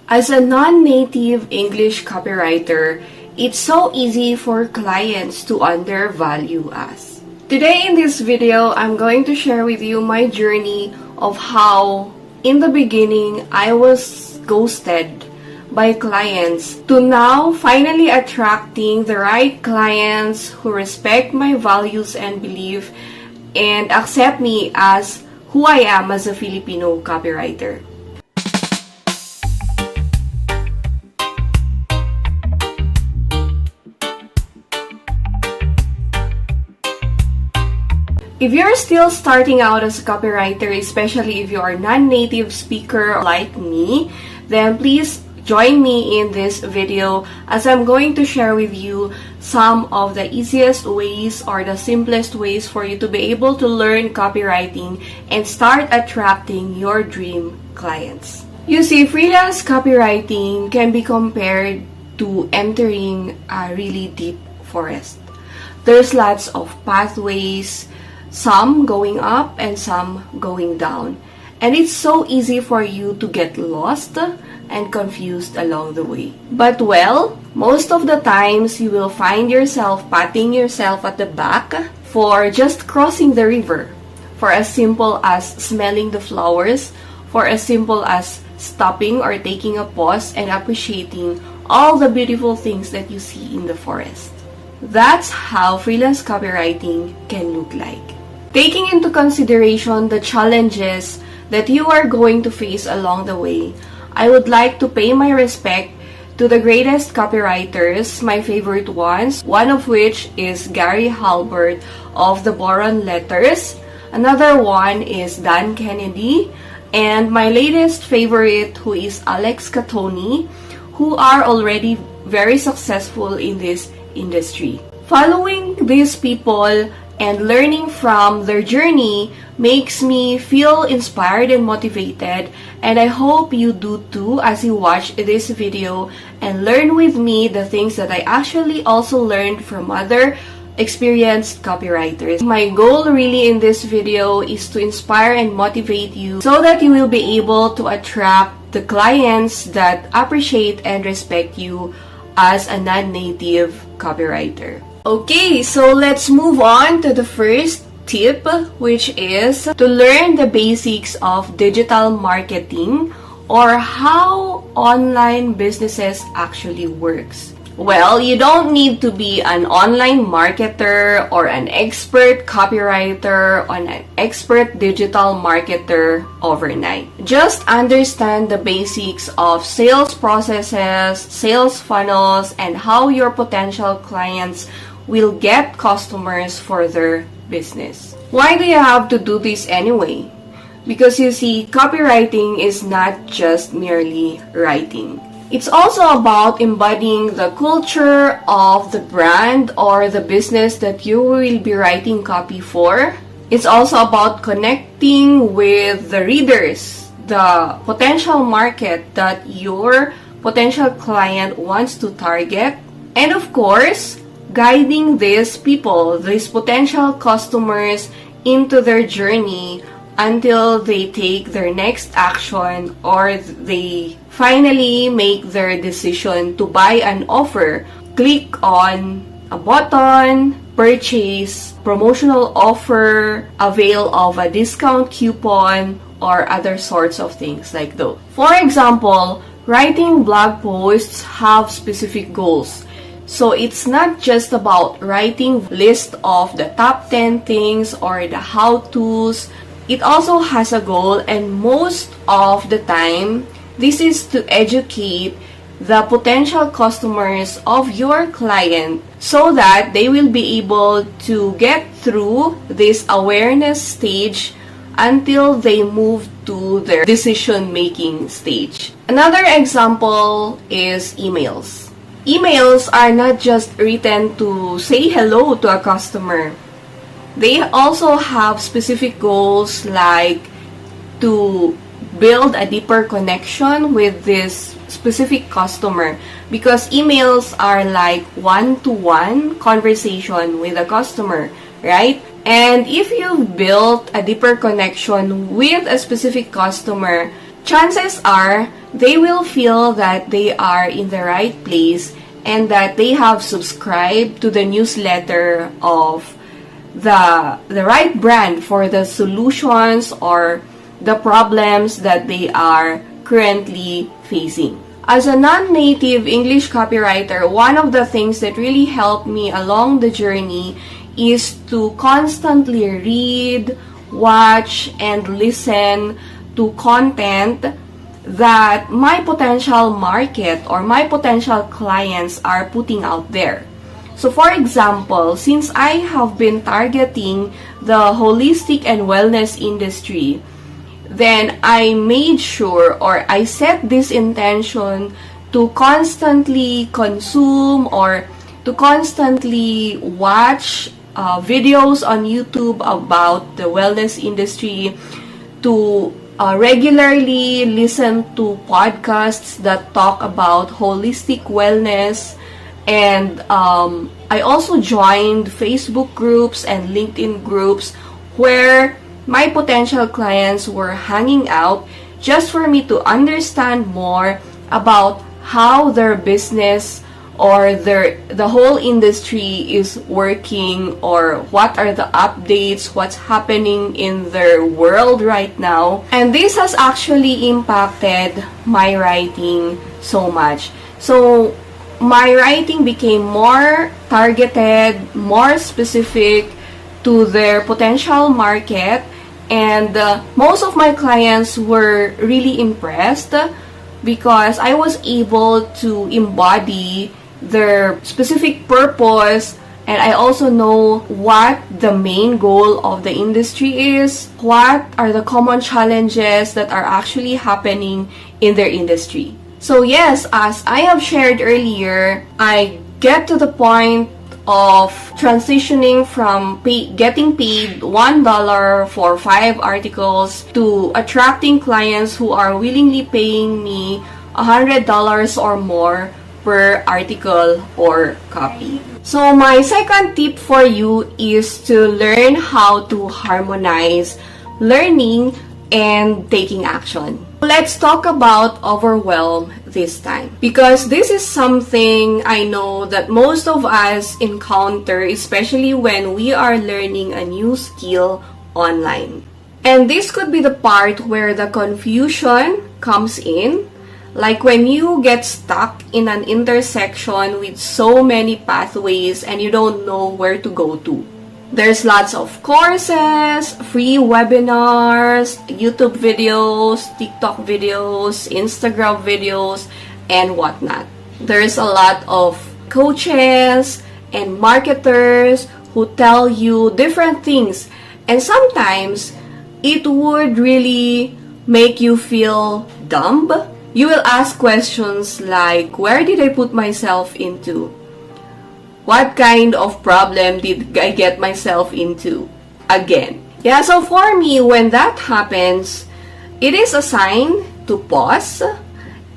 As a non-native English copywriter, it's so easy for clients to undervalue us. Today in this video, I'm going to share with you my journey of how, in the beginning, I was ghosted by clients to now finally attracting the right clients who respect my values and belief and accept me as who I am as a Filipino copywriter. If you're still starting out as a copywriter, especially if you are a non-native speaker like me, then please join me in this video as I'm going to share with you some of the easiest ways or the simplest ways for you to be able to learn copywriting and start attracting your dream clients. You see, freelance copywriting can be compared to entering a really deep forest. There's lots of pathways, some going up and some going down. And it's so easy for you to get lost and confused along the way. But well, most of the times you will find yourself patting yourself at the back for just crossing the river, for as simple as smelling the flowers, for as simple as stopping or taking a pause and appreciating all the beautiful things that you see in the forest. That's how freelance copywriting can look like. Taking into consideration the challenges that you are going to face along the way, I would like to pay my respect to the greatest copywriters, my favorite ones, one of which is Gary Halbert of the Boron Letters. Another one is Dan Kennedy, and my latest favorite, who is Alex Catoni, who are already very successful in this industry. Following these people and learning from their journey makes me feel inspired and motivated, and I hope you do too as you watch this video and learn with me the things that I actually also learned from other experienced copywriters. My goal really in this video is to inspire and motivate you so that you will be able to attract the clients that appreciate and respect you as a non-native copywriter. Okay, so let's move on to the first tip, which is to learn the basics of digital marketing or how online businesses actually works. Well, you don't need to be an online marketer or an expert copywriter or an expert digital marketer overnight. Just understand the basics of sales processes, sales funnels, and how your potential clients will get customers for their business. Why do you have to do this anyway? Because you see, copywriting is not just merely writing. It's also about embodying the culture of the brand or the business that you will be writing copy for. It's also about connecting with the readers, the potential market that your potential client wants to target. And of course, guiding these people, these potential customers, into their journey until they take their next action or they finally make their decision to buy an offer. Click on a button, purchase, promotional offer, avail of a discount coupon, or other sorts of things like those. For example, writing blog posts have specific goals. So it's not just about writing list of the top 10 things or the how-tos. It also has a goal, and most of the time, this is to educate the potential customers of your client so that they will be able to get through this awareness stage until they move to their decision-making stage. Another example is emails. Emails are not just written to say hello to a customer. They also have specific goals like to build a deeper connection with this specific customer, because emails are like one-to-one conversation with a customer, right? And if you've built a deeper connection with a specific customer, chances are they will feel that they are in the right place and that they have subscribed to the newsletter of the right brand for the solutions or the problems that they are currently facing. As a non-native English copywriter, one of the things that really helped me along the journey is to constantly read, watch, and listen to content that my potential market or my potential clients are putting out there. So for example, since I have been targeting the holistic and wellness industry, then I made sure, or I set this intention to constantly consume or to constantly watch videos on YouTube about the wellness industry, to regularly listen to podcasts that talk about holistic wellness, and I also joined Facebook groups and LinkedIn groups where my potential clients were hanging out just for me to understand more about how their business or the whole industry is working, or what are the updates, what's happening in their world right now. And this has actually impacted my writing so much. So my writing became more targeted, more specific to their potential market, and most of my clients were really impressed because I was able to embody their specific purpose, and I also know what the main goal of the industry is, what are the common challenges that are actually happening in their industry. So yes, as I have shared earlier, I get to the point of transitioning from getting paid $1 for 5 articles to attracting clients who are willingly paying me $100 or more per article or copy. So my second tip for you is to learn how to harmonize learning and taking action. Let's talk about overwhelm this time, because this is something I know that most of us encounter, especially when we are learning a new skill online. And this could be the part where the confusion comes in, like when you get stuck in an intersection with so many pathways and you don't know where to go to. There's lots of courses, free webinars, YouTube videos, TikTok videos, Instagram videos, and whatnot. There's a lot of coaches and marketers who tell you different things, and sometimes it would really make you feel dumb. You will ask questions like, where did I put myself into? What kind of problem did I get myself into again? Yeah, so for me, when that happens, it is a sign to pause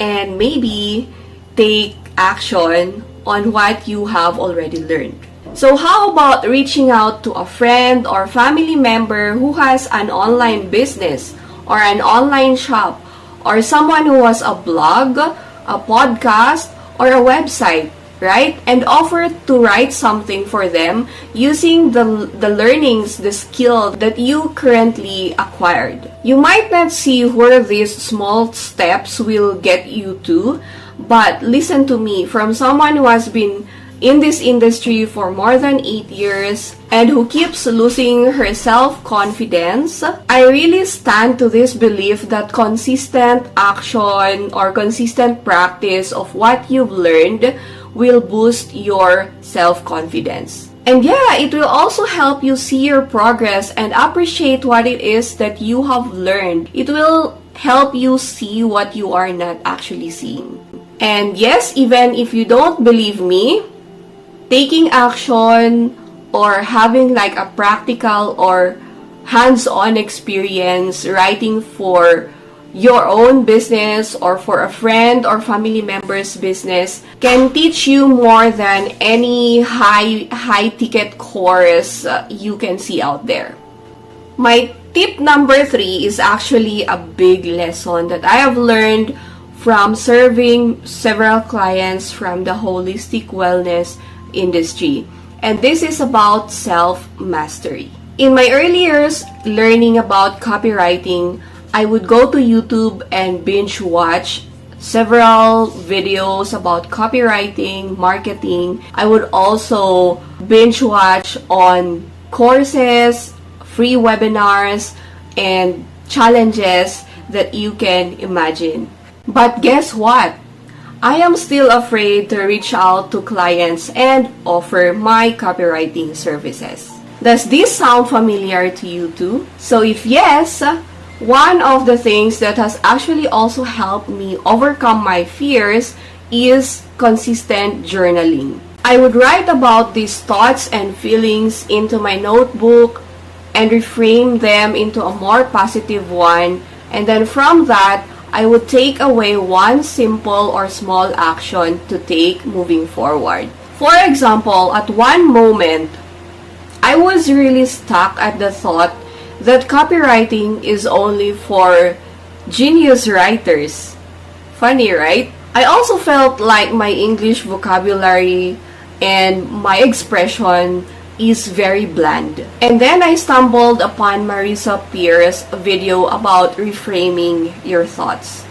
and maybe take action on what you have already learned. So how about reaching out to a friend or family member who has an online business or an online shop, or someone who has a blog, a podcast, or a website, right? And offer to write something for them using the learnings, the skill that you currently acquired. You might not see where these small steps will get you to, but listen to me, from someone who has been in this industry for more than 8 years and who keeps losing her self-confidence, I really stand to this belief that consistent action or consistent practice of what you've learned will boost your self-confidence. And yeah, it will also help you see your progress and appreciate what it is that you have learned. It will help you see what you are not actually seeing. And yes, even if you don't believe me, taking action or having like a practical or hands-on experience writing for your own business or for a friend or family member's business can teach you more than any high ticket course you can see out there. My Tip number 3 is actually a big lesson that I have learned from serving several clients from the holistic wellness industry. And this is about self-mastery. In my early years learning about copywriting, I would go to YouTube and binge watch several videos about copywriting, marketing. I would also binge watch on courses, free webinars, and challenges that you can imagine. But guess what? I am still afraid to reach out to clients and offer my copywriting services. Does this sound familiar to you too? So if yes, one of the things that has actually also helped me overcome my fears is consistent journaling. I would write about these thoughts and feelings into my notebook and reframe them into a more positive one, and then from that, I would take away one simple or small action to take moving forward. For example, at one moment, I was really stuck at the thought that copywriting is only for genius writers. Funny, right? I also felt like my English vocabulary and my expression is very bland. And then I stumbled upon Marisa Peer's video about reframing your thoughts.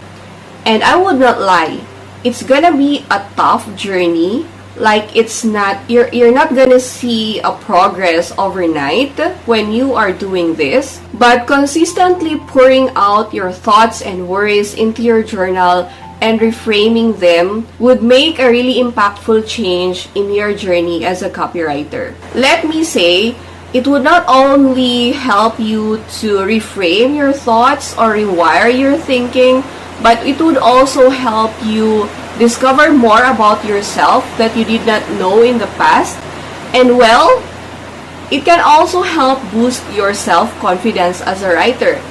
And I would not lie, it's gonna be a tough journey. Like you're not gonna see a progress overnight when you are doing this, but consistently pouring out your thoughts and worries into your journal and reframing them would make a really impactful change in your journey as a copywriter. Let me say, it would not only help you to reframe your thoughts or rewire your thinking, but it would also help you discover more about yourself that you did not know in the past. And well, it can also help boost your self-confidence as a writer.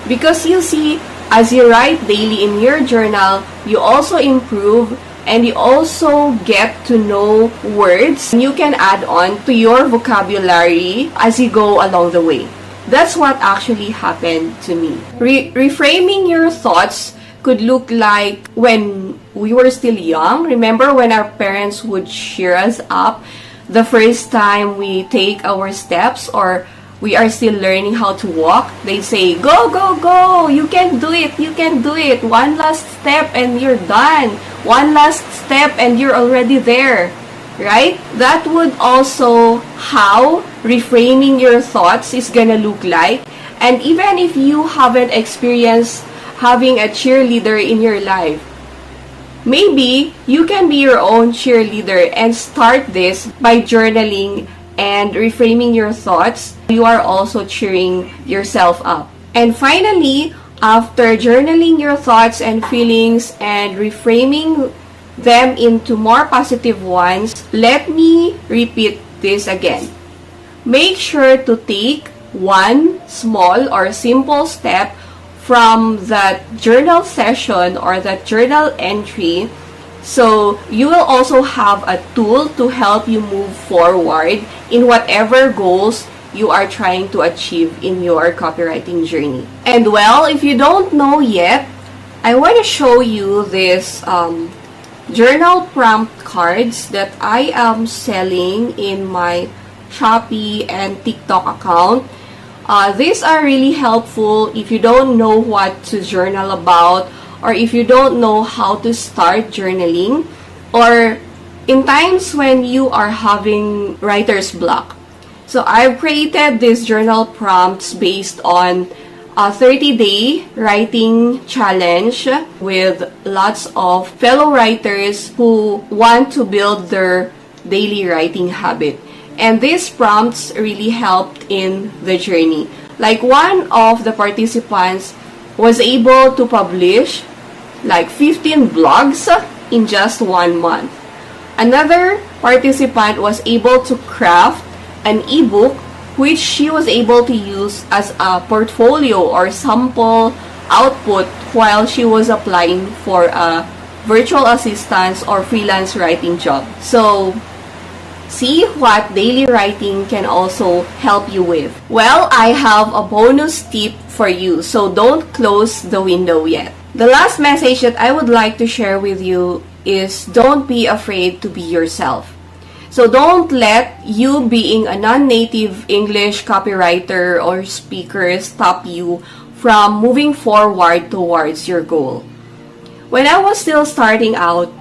Because you see, as you write daily in your journal, you also improve and you also get to know words you can add on to your vocabulary as you go along the way. That's what actually happened to me. Reframing your thoughts could look like when we were still young. Remember when our parents would cheer us up the first time we take our steps or we are still learning how to walk? They say, go, go, go, you can do it, you can do it. One last step and you're done. One last step and you're already there, right? That would also how reframing your thoughts is gonna look like. And even if you haven't experienced having a cheerleader in your life, maybe you can be your own cheerleader and start this by journaling and reframing your thoughts. You are also cheering yourself up. And finally, after journaling your thoughts and feelings and reframing them into more positive ones, let me repeat this again. Make sure to take one small or simple step from that journal session or that journal entry, so you will also have a tool to help you move forward in whatever goals you are trying to achieve in your copywriting journey. And well, if you don't know yet, I want to show you this journal prompt cards that I am selling in my Shopee and TikTok account. These are really helpful if you don't know what to journal about, or if you don't know how to start journaling, or in times when you are having writer's block. So I've created these journal prompts based on a 30-day writing challenge with lots of fellow writers who want to build their daily writing habit. And these prompts really helped in the journey. Like one of the participants was able to publish like 15 blogs in just 1 month. Another participant was able to craft an ebook which she was able to use as a portfolio or sample output while she was applying for a virtual assistance or freelance writing job. So see what daily writing can also help you with. Well, I have a bonus tip for you, so don't close the window yet. The last message that I would like to share with you is don't be afraid to be yourself. So don't let you being a non-native English copywriter or speaker stop you from moving forward towards your goal. When I was still starting out,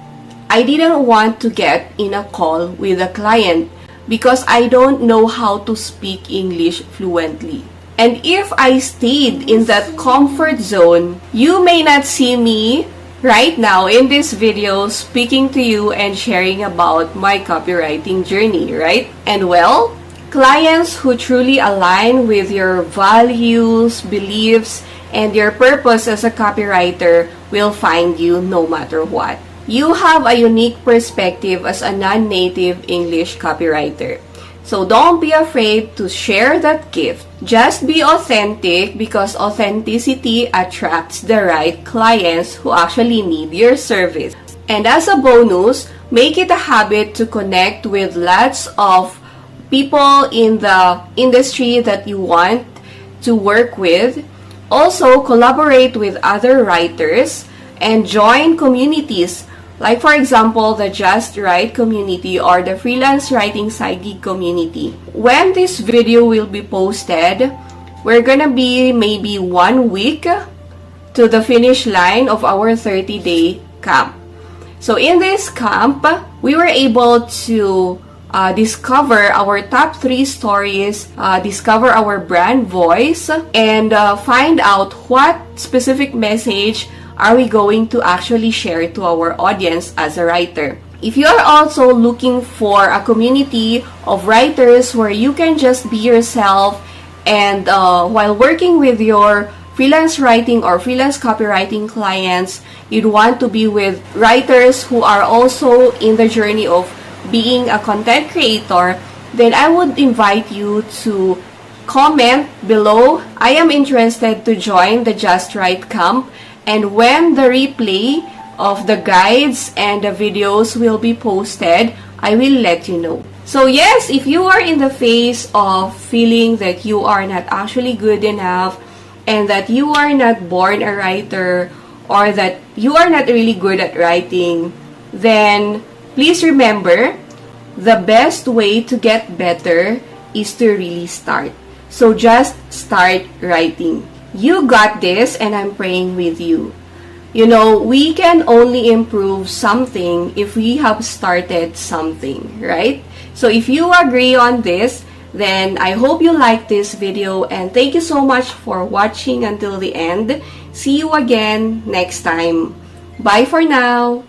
I didn't want to get in a call with a client because I don't know how to speak English fluently. And if I stayed in that comfort zone, you may not see me right now in this video speaking to you and sharing about my copywriting journey, right? And well, clients who truly align with your values, beliefs, and your purpose as a copywriter will find you no matter what. You have a unique perspective as a non-native English copywriter. So don't be afraid to share that gift. Just be authentic because authenticity attracts the right clients who actually need your service. And as a bonus, make it a habit to connect with lots of people in the industry that you want to work with. Also, collaborate with other writers and join communities. Like for example, the Just Write community or the Freelance Writing Side Gig community. When this video will be posted, we're gonna be maybe 1 week to the finish line of our 30-day camp. So in this camp, we were able to discover our top 3 stories, discover our brand voice, and find out what specific message are we going to actually share to our audience as a writer. If you are also looking for a community of writers where you can just be yourself and while working with your freelance writing or freelance copywriting clients, you'd want to be with writers who are also in the journey of being a content creator, then I would invite you to comment below, I am interested to join the Just Write camp. And when the replay of the guides and the videos will be posted, I will let you know. So yes, if you are in the phase of feeling that you are not actually good enough and that you are not born a writer or that you are not really good at writing, then please remember, the best way to get better is to really start. So just start writing. You got this, and I'm praying with you. You know, we can only improve something if we have started something, right? So if you agree on this, then I hope you like this video, and thank you so much for watching until the end. See you again next time. Bye for now.